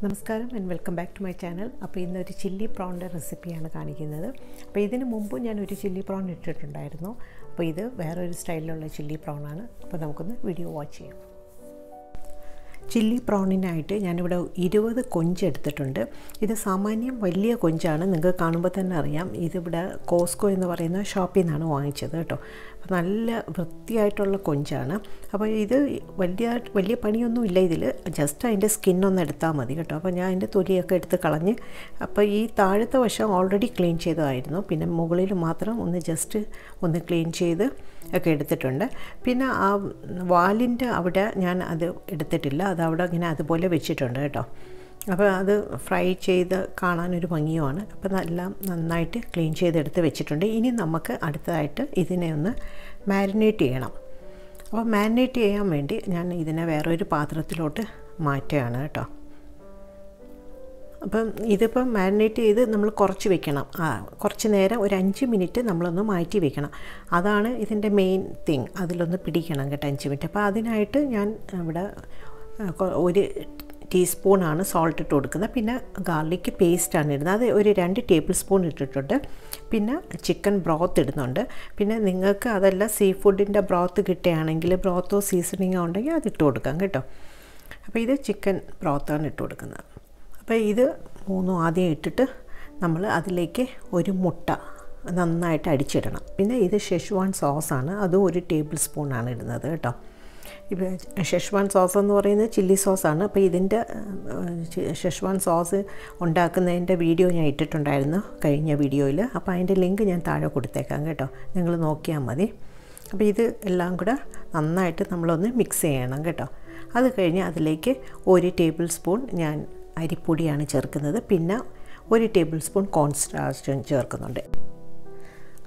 നമസ്കാരം and welcome back to my channel. അപ്പോൾ ഇന്നൊരു ചില്ലി പ്രോണിൻ്റെ റെസിപ്പിയാണ് കാണിക്കുന്നത്. അപ്പോൾ ഇതിന് മുമ്പ് ഞാനൊരു ചില്ലി പ്രോൺ ഇട്ടിട്ടുണ്ടായിരുന്നു. അപ്പോൾ ഇത് വേറൊരു സ്റ്റൈലിലുള്ള ചില്ലി പ്രോണാണ്. അപ്പോൾ നമുക്കൊന്ന് വീഡിയോ വാച്ച് ചെയ്യാം. ചില്ലി പ്രോണിനായിട്ട് ഞാനിവിടെ 20 കൊഞ്ച് എടുത്തിട്ടുണ്ട്. ഇത് സാമാന്യം വലിയ കൊഞ്ചാണ്. നിങ്ങൾക്ക് കാണുമ്പോൾ തന്നെ അറിയാം. ഇതിവിടെ കോസ്കോ എന്ന് പറയുന്ന ഷോപ്പിൽ നിന്നാണ് വാങ്ങിച്ചത് കേട്ടോ. അപ്പോൾ നല്ല വൃത്തിയായിട്ടുള്ള കൊഞ്ചാണ്. അപ്പോൾ ഇത് വലിയ പണിയൊന്നുമില്ല. ഇതിൽ ജസ്റ്റ് അതിൻ്റെ സ്കിന്നൊന്ന് എടുത്താൽ മതി കേട്ടോ. അപ്പോൾ ഞാൻ അതിൻ്റെ തൊലിയൊക്കെ എടുത്ത് കളഞ്ഞ്, അപ്പോൾ ഈ താഴത്തെ വശം ഓൾറെഡി ക്ലീൻ ചെയ്തതായിരുന്നു. പിന്നെ മുകളിൽ മാത്രം ഒന്ന് ക്ലീൻ ചെയ്ത് ഒക്കെ എടുത്തിട്ടുണ്ട്. പിന്നെ ആ വാലിൻ്റെ അവിടെ ഞാൻ അത് എടുത്തിട്ടില്ല. അത് അവിടെ ഇങ്ങനെ അതുപോലെ വെച്ചിട്ടുണ്ട് കേട്ടോ. അപ്പോൾ അത് ഫ്രൈ ചെയ്ത് കാണാനൊരു ഭംഗിയുമാണ്. അപ്പോൾ എല്ലാം നന്നായിട്ട് ക്ലീൻ ചെയ്തെടുത്ത് വെച്ചിട്ടുണ്ട്. ഇനി നമുക്ക് അടുത്തതായിട്ട് ഇതിനെ ഒന്ന് മാരിനേറ്റ് ചെയ്യണം. അപ്പോൾ മാരിനേറ്റ് ചെയ്യാൻ വേണ്ടി ഞാൻ ഇതിനെ വേറൊരു പാത്രത്തിലോട്ട് മാറ്റുകയാണ് കേട്ടോ. അപ്പം ഇതിപ്പം മാരിനേറ്റ് ചെയ്ത് നമ്മൾ കുറച്ച് വെക്കണം. കുറച്ച് നേരം ഒരു 5 മിനിറ്റ് നമ്മളൊന്ന് മാറ്റി വെക്കണം. അതാണ് ഇതിൻ്റെ മെയിൻ തിങ്. അതിലൊന്ന് പിടിക്കണം കേട്ടോ 5 മിനിറ്റ്. അപ്പോൾ അതിനായിട്ട് ഞാൻ ഇവിടെ 1 ടീസ്പൂണാണ് സോൾട്ട് ഇട്ട് കൊടുക്കുന്നത്. പിന്നെ ഗാർലിക് പേസ്റ്റാണ് ഇടുന്നത്. അത് ഒരു 2 ടേബിൾ സ്പൂൺ ഇട്ടിട്ടുണ്ട്. പിന്നെ ചിക്കൻ ബ്രോത്ത് ഇടുന്നുണ്ട്. പിന്നെ നിങ്ങൾക്ക് അതല്ല സീ ഫുഡിൻ്റെ ബ്രോത്ത് കിട്ടുകയാണെങ്കിൽ ബ്രോത്തോ സീസണിങ്ങോ ഉണ്ടെങ്കിൽ അത് ഇട്ട് കൊടുക്കാം കേട്ടോ. അപ്പോൾ ഇത് ചിക്കൻ ബ്രോത്താണ് ഇട്ട് കൊടുക്കുന്നത്. അപ്പോൾ ഇത് 3 ആദ്യം ഇട്ടിട്ട് നമ്മൾ അതിലേക്ക് ഒരു മുട്ട നന്നായിട്ട് അടിച്ചിടണം. പിന്നെ ഇത് ഷെഷ്വാൻ സോസാണ്. അതും 1 ടേബിൾ സ്പൂണാണ് ഇടുന്നത് കേട്ടോ. ഇപ്പോൾ ഷെഷ്വാൻ സോസ് എന്ന് പറയുന്നത് ചില്ലി സോസാണ്. അപ്പോൾ ഇതിൻ്റെ ഷെഷ്വാൻ സോസ് ഉണ്ടാക്കുന്നതിൻ്റെ വീഡിയോ ഞാൻ ഇട്ടിട്ടുണ്ടായിരുന്നു കഴിഞ്ഞ വീഡിയോയിൽ. അപ്പോൾ അതിൻ്റെ ലിങ്ക് ഞാൻ താഴെ കൊടുത്തേക്കാം കേട്ടോ. നിങ്ങൾ നോക്കിയാൽ മതി. അപ്പോൾ ഇത് എല്ലാം കൂടെ നന്നായിട്ട് നമ്മളൊന്ന് മിക്സ് ചെയ്യണം കേട്ടോ. അത് കഴിഞ്ഞ് അതിലേക്ക് 1 ടേബിൾ സ്പൂൺ ഞാൻ അരിപ്പൊടിയാണ് ചേർക്കുന്നത്. പിന്നെ 1 ടേബിൾ സ്പൂൺ കോൺ സ്റ്റാർച്ചും ചേർക്കുന്നുണ്ട്.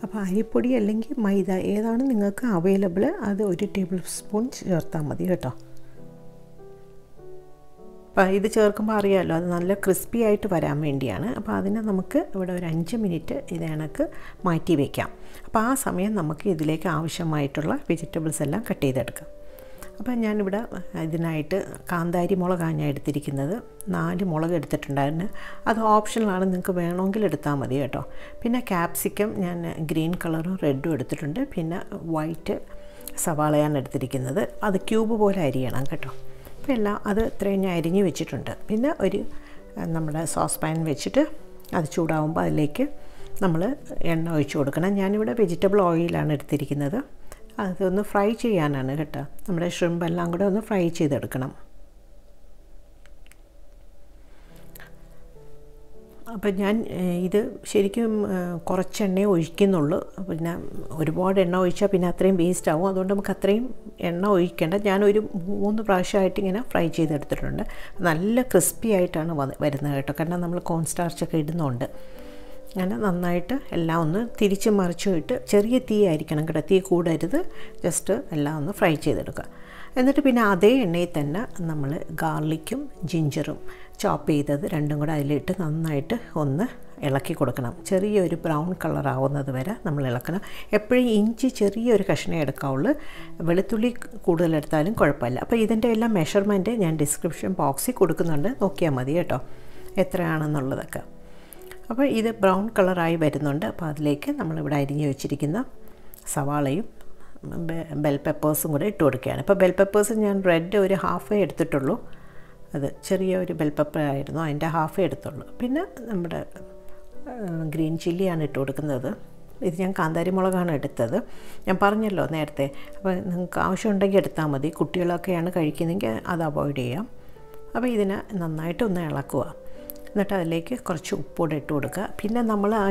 അപ്പോൾ അരിപ്പൊടി അല്ലെങ്കിൽ മൈദ ഏതാണ് നിങ്ങൾക്ക് അവൈലബിൾ അത് 1 ടേബിൾ സ്പൂൺ ചേർത്താൽ മതി കേട്ടോ. അപ്പോൾ ഇത് ചേർക്കുമ്പോൾ അറിയാമല്ലോ, അത് നല്ല ക്രിസ്പി ആയിട്ട് വരാൻ വേണ്ടിയാണ്. അപ്പോൾ അതിനെ നമുക്ക് ഇവിടെ ഒരു 5 മിനിറ്റ് ഇത് കണക്ക് മാറ്റി വയ്ക്കാം. അപ്പോൾ ആ സമയം നമുക്ക് ഇതിലേക്ക് ആവശ്യമായിട്ടുള്ള വെജിറ്റബിൾസ് എല്ലാം കട്ട് ചെയ്തെടുക്കാം. അപ്പോൾ ഞാനിവിടെ ഇതിനായിട്ട് കാന്താരി മുളകാണ് ഞാൻ എടുത്തിരിക്കുന്നത്. 4 മുളക് എടുത്തിട്ടുണ്ടായിരുന്നു. അത് ഓപ്ഷണലാണ്, നിങ്ങൾക്ക് വേണമെങ്കിൽ എടുത്താൽ മതി കേട്ടോ. പിന്നെ ക്യാപ്സിക്കം ഞാൻ ഗ്രീൻ കളറും റെഡും എടുത്തിട്ടുണ്ട്. പിന്നെ വൈറ്റ് സവാളയാണ് എടുത്തിരിക്കുന്നത്. അത് ക്യൂബ് പോലെ അരിയണം കേട്ടോ. അപ്പോൾ എല്ലാം അത് ഇത്രയും ഞാൻ അരിഞ്ഞ് വെച്ചിട്ടുണ്ട്. പിന്നെ നമ്മുടെ സോസ് പാൻ വെച്ചിട്ട് അത് ചൂടാവുമ്പോൾ അതിലേക്ക് നമ്മൾ എണ്ണ ഒഴിച്ച് കൊടുക്കണം. ഞാനിവിടെ വെജിറ്റബിൾ ഓയിലാണ് എടുത്തിരിക്കുന്നത്. അതൊന്ന് ഫ്രൈ ചെയ്യാനാണ് കേട്ടോ. നമ്മുടെ ഷ്രിമ്പ് എല്ലാം കൂടെ ഒന്ന് ഫ്രൈ ചെയ്തെടുക്കണം. അപ്പം ഞാൻ ഇത് ശരിക്കും കുറച്ച് എണ്ണയെ ഒഴിക്കുന്നുള്ളൂ. പിന്നെ ഒരുപാട് എണ്ണ ഒഴിച്ചാൽ പിന്നെ അത്രയും വേസ്റ്റ് ആവും. അതുകൊണ്ട് നമുക്ക് അത്രയും എണ്ണ ഒഴിക്കേണ്ട. ഞാനൊരു 3 പ്രാവശ്യമായിട്ട് ഇങ്ങനെ ഫ്രൈ ചെയ്തെടുത്തിട്ടുണ്ട്. നല്ല ക്രിസ്പി ആയിട്ടാണ് വരുന്നത് കേട്ടോ. കാരണം നമ്മൾ കോൺ സ്റ്റാർച്ചൊക്കെ ഇടുന്നുണ്ട്. അങ്ങനെ നന്നായിട്ട് എല്ലാം ഒന്ന് തിരിച്ച് മറിച്ചും ഇട്ട് ചെറിയ തീ ആയിരിക്കണം കേട്ടോ. തീ കൂടരുത്. ജസ്റ്റ് എല്ലാം ഒന്ന് ഫ്രൈ ചെയ്തെടുക്കുക. എന്നിട്ട് പിന്നെ അതേ എണ്ണയിൽ തന്നെ നമ്മൾ ഗാർലിക്കും ജിഞ്ചറും ചോപ്പ് ചെയ്തത് രണ്ടും കൂടെ അതിലിട്ട് നന്നായിട്ട് ഒന്ന് ഇളക്കി കൊടുക്കണം. ചെറിയൊരു ബ്രൗൺ കളർ ആവുന്നത് വരെ നമ്മൾ ഇളക്കണം. എപ്പോഴും ഇഞ്ചി ചെറിയൊരു കഷ്ണം എടുക്കാവുള്ളൂ. വെളുത്തുള്ളി കൂടുതലെടുത്താലും കുഴപ്പമില്ല. അപ്പോൾ ഇതിൻ്റെ എല്ലാം മെഷർമെൻറ്റ് ഞാൻ ഡിസ്ക്രിപ്ഷൻ ബോക്സിൽ കൊടുക്കുന്നുണ്ട്. നോക്കിയാൽ മതി കേട്ടോ എത്രയാണെന്നുള്ളതൊക്കെ. അപ്പോൾ ഇത് ബ്രൗൺ കളറായി വരുന്നുണ്ട്. അപ്പോൾ അതിലേക്ക് നമ്മളിവിടെ അരിഞ്ഞ് വെച്ചിരിക്കുന്ന സവാളയും ബെൽ പെപ്പേഴ്സും കൂടെ ഇട്ട് കൊടുക്കുകയാണ്. അപ്പോൾ ബെൽ പെപ്പേഴ്സ് ഞാൻ റെഡ് ഒരു ഹാഫേ എടുത്തിട്ടുള്ളൂ. അത് ചെറിയ ഒരു ബെൽ പെപ്പർ ആയിരുന്നു, അതിൻ്റെ ഹാഫേ എടുത്തുള്ളൂ. പിന്നെ നമ്മുടെ ഗ്രീൻ ചില്ലിയാണ് ഇട്ട് കൊടുക്കുന്നത്. ഇത് ഞാൻ കാന്താരി മുളകാണ് എടുത്തത്. ഞാൻ പറഞ്ഞല്ലോ നേരത്തെ. അപ്പോൾ നിങ്ങൾക്ക് ആവശ്യമുണ്ടെങ്കിൽ എടുത്താൽ മതി. കുട്ടികളൊക്കെയാണ് കഴിക്കുന്നതെങ്കിൽ അത് അവോയ്ഡ് ചെയ്യാം. അപ്പോൾ ഇതിനെ നന്നായിട്ടൊന്ന് ഇളക്കുക. എന്നിട്ട് അതിലേക്ക് കുറച്ച് ഉപ്പൂടെ ഇട്ട് കൊടുക്കുക. പിന്നെ നമ്മൾ ആ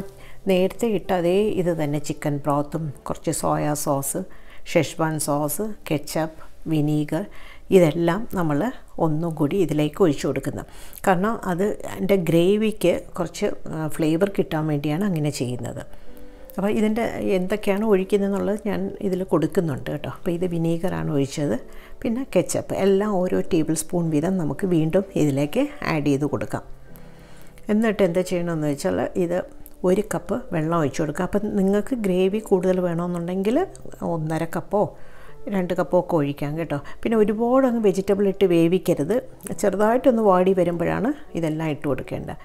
നേരത്തെ ഇട്ട അതേ ഇത് തന്നെ ചിക്കൻ ബ്രോത്തും കുറച്ച് soya sauce, Schezwan sauce, ketchup, vinegar ഇതെല്ലാം നമ്മൾ ഒന്നും കൂടി ഇതിലേക്ക് ഒഴിച്ചു കൊടുക്കുന്നത്. കാരണം അത് അതിൻ്റെ ഗ്രേവിക്ക് കുറച്ച് ഫ്ലേവർ കിട്ടാൻ വേണ്ടിയാണ് അങ്ങനെ ചെയ്യുന്നത്. അപ്പോൾ ഇതിൻ്റെ എന്തൊക്കെയാണ് ഒഴിക്കുന്നതെന്നുള്ളത് ഞാൻ ഇതിൽ കൊടുക്കുന്നുണ്ട് കേട്ടോ. അപ്പോൾ ഇത് വിനീഗറാണ് ഒഴിച്ചത്. പിന്നെ കെച്ചപ്പ് എല്ലാം ഓരോ ടേബിൾ സ്പൂൺ വീതം നമുക്ക് വീണ്ടും ഇതിലേക്ക് ആഡ് ചെയ്ത് കൊടുക്കാം. എന്നിട്ട് എന്താ ചെയ്യണമെന്ന് വെച്ചാൽ ഇത് 1 കപ്പ് വെള്ളം ഒഴിച്ചു കൊടുക്കുക. അപ്പം നിങ്ങൾക്ക് ഗ്രേവി കൂടുതൽ വേണമെന്നുണ്ടെങ്കിൽ 1.5 കപ്പോ 2 കപ്പൊക്കെ ഒഴിക്കാം കേട്ടോ. പിന്നെ ഒരുപാട് അങ്ങ് വെജിറ്റബിൾ ഇട്ട് വേവിക്കരുത്. ചെറുതായിട്ടൊന്ന് വാടി വരുമ്പോഴാണ് ഇതെല്ലാം ഇട്ട് കൊടുക്കേണ്ടത്.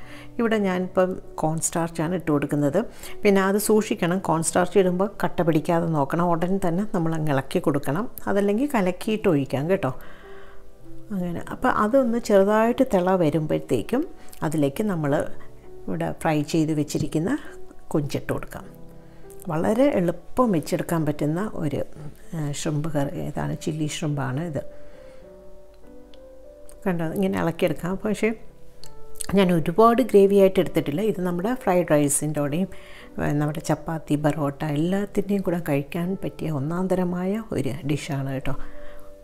ഇവിടെ ഞാനിപ്പം കോൺ സ്റ്റാർച്ചാണ് ഇട്ട് കൊടുക്കുന്നത്. പിന്നെ അത് സൂക്ഷിക്കണം, കോൺ സ്റ്റാർച്ച് ഇടുമ്പോൾ കട്ട പിടിക്കാതെ നോക്കണം. ഉടനെ തന്നെ നമ്മൾ അങ്ങ് ഇളക്കി കൊടുക്കണം, അതല്ലെങ്കിൽ കലക്കിയിട്ട് ഒഴിക്കാം കേട്ടോ. അങ്ങനെ അപ്പോൾ അതൊന്ന് ചെറുതായിട്ട് തിള വരുമ്പോഴത്തേക്കും അതിലേക്ക് നമ്മൾ ഇവിടെ ഫ്രൈ ചെയ്ത് വെച്ചിരിക്കുന്ന കൊഞ്ചിട്ട് കൊടുക്കാം. വളരെ എളുപ്പം വെച്ചെടുക്കാൻ പറ്റുന്ന ഒരു ഷ്രിമ്പ് കറി ഇതാണ്, ചില്ലി ഷ്രിമ്പാണ് ഇത്. കണ്ടോ, ഇങ്ങനെ ഇളക്കിയെടുക്കാം. പക്ഷേ ഞാൻ ഒരുപാട് ഗ്രേവി ആയിട്ട് എടുത്തിട്ടില്ല. ഇത് നമ്മുടെ ഫ്രൈഡ് റൈസിൻ്റെ കൂടെയും നമ്മുടെ ചപ്പാത്തി, ബറോട്ട എല്ലാത്തിൻ്റെയും കൂടെ കഴിക്കാൻ പറ്റിയ ഒന്നാന്തരമായ ഒരു ഡിഷാണ് കേട്ടോ.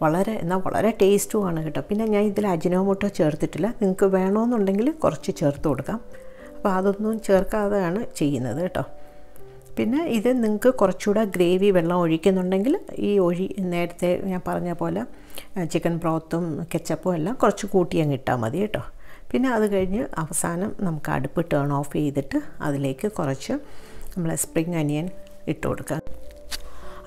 വളരെ ടേസ്റ്റുമാണ് കേട്ടോ. പിന്നെ ഞാൻ ഇതിൽ അജിനോമോട്ടോ ചേർത്തിട്ടില്ല. നിങ്ങൾക്ക് വേണമെന്നുണ്ടെങ്കിൽ കുറച്ച് ചേർത്ത് കൊടുക്കാം. അപ്പോൾ അതൊന്നും ചേർക്കാതെയാണ് ചെയ്യുന്നത് കേട്ടോ. പിന്നെ ഇത് നിങ്ങൾക്ക് കുറച്ചുകൂടെ ഗ്രേവി വെള്ളം ഒഴിക്കുന്നുണ്ടെങ്കിൽ നേരത്തെ ഞാൻ പറഞ്ഞ പോലെ ചിക്കൻ ബ്രോത്തും കെച്ചപ്പും എല്ലാം കുറച്ച് കൂട്ടി അങ്ങ് ഇട്ടാൽ മതി കേട്ടോ. പിന്നെ അത് കഴിഞ്ഞ് അവസാനം നമുക്ക് അടുപ്പ് ടേൺ ഓഫ് ചെയ്തിട്ട് അതിലേക്ക് കുറച്ച് നമ്മൾ സ്പ്രിംഗ് അനിയൻ ഇട്ട് കൊടുക്കാം.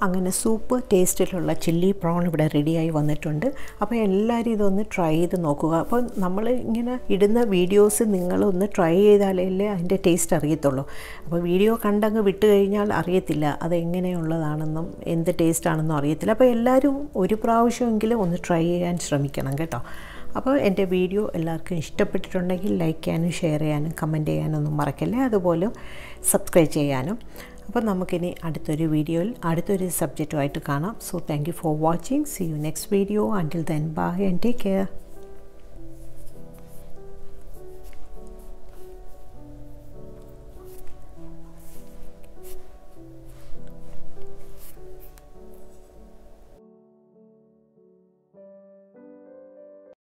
അങ്ങനെ സൂപ്പ് ടേസ്റ്റിലുള്ള ചില്ലി പ്രോൺ ഇവിടെ റെഡിയായി വന്നിട്ടുണ്ട്. അപ്പോൾ എല്ലാവരും ഇതൊന്ന് ട്രൈ ചെയ്ത് നോക്കുക. അപ്പോൾ നമ്മൾ ഇങ്ങനെ ഇടുന്ന വീഡിയോസ് നിങ്ങളൊന്ന് ട്രൈ ചെയ്താലേ അതിൻ്റെ ടേസ്റ്റ് അറിയത്തുള്ളൂ. അപ്പോൾ വീഡിയോ കണ്ടങ്ങ് വിട്ട് കഴിഞ്ഞാൽ അറിയത്തില്ല അതെങ്ങനെയുള്ളതാണെന്നും എന്ത് ടേസ്റ്റാണെന്നും അറിയത്തില്ല. അപ്പോൾ എല്ലാവരും ഒരു പ്രാവശ്യമെങ്കിലും ഒന്ന് ട്രൈ ചെയ്യാൻ ശ്രമിക്കണം കേട്ടോ. അപ്പോൾ എൻ്റെ വീഡിയോ എല്ലാവർക്കും ഇഷ്ടപ്പെട്ടിട്ടുണ്ടെങ്കിൽ ലൈക്ക് ചെയ്യാനും ഷെയർ ചെയ്യാനും കമൻറ്റ് ചെയ്യാനൊന്നും മറക്കല്ലേ. അതുപോലെ സബ്സ്ക്രൈബ് ചെയ്യാനും. അപ്പോൾ നമുക്കിനി അടുത്തൊരു വീഡിയോയിൽ അടുത്തൊരു സബ്ജക്റ്റുമായിട്ട് കാണാം. So thank you for watching. See you next video. Until then bye and take care.